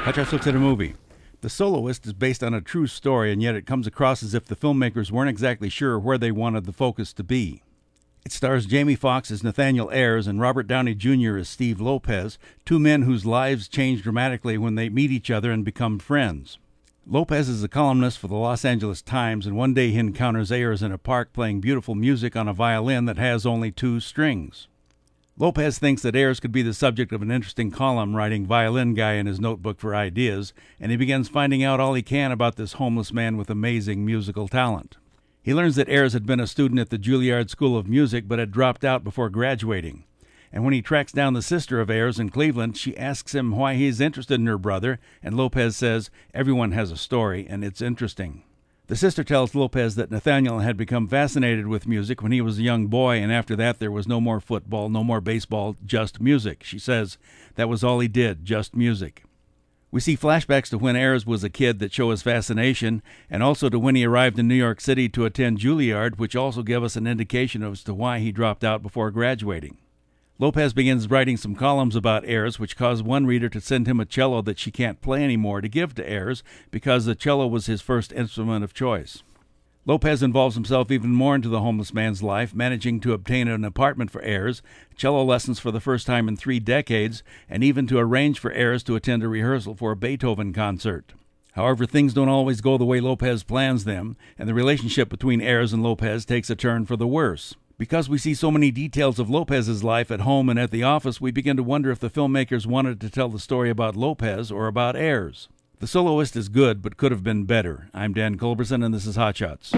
Hutchins looks at a movie. The Soloist is based on a true story, and yet it comes across as if the filmmakers weren't exactly sure where they wanted the focus to be. It stars Jamie Foxx as Nathaniel Ayers and Robert Downey Jr. as Steve Lopez, two men whose lives change dramatically when they meet each other and become friends. Lopez is a columnist for the Los Angeles Times, and one day he encounters Ayers in a park playing beautiful music on a violin that has only 2 strings. Lopez thinks that Ayers could be the subject of an interesting column, writing "Violin Guy" in his notebook for ideas, and he begins finding out all he can about this homeless man with amazing musical talent. He learns that Ayers had been a student at the Juilliard School of Music but had dropped out before graduating. And when he tracks down the sister of Ayers in Cleveland, she asks him why he is interested in her brother, and Lopez says, "Everyone has a story, and it's interesting." The sister tells Lopez that Nathaniel had become fascinated with music when he was a young boy, and after that there was no more football, no more baseball, just music. She says that was all he did, just music. We see flashbacks to when Ayers was a kid that show his fascination, and also to when he arrived in New York City to attend Juilliard, which also give us an indication as to why he dropped out before graduating. Lopez begins writing some columns about Ayers, which cause one reader to send him a cello that she can't play anymore to give to Ayers because the cello was his first instrument of choice. Lopez involves himself even more into the homeless man's life, managing to obtain an apartment for Ayers, cello lessons for the first time in 3 decades, and even to arrange for Ayers to attend a rehearsal for a Beethoven concert. However, things don't always go the way Lopez plans them, and the relationship between Ayers and Lopez takes a turn for the worse. Because we see so many details of Lopez's life at home and at the office, we begin to wonder if the filmmakers wanted to tell the story about Lopez or about Ayers. The Soloist is good, but could have been better. I'm Dan Culberson, and this is Hot Shots.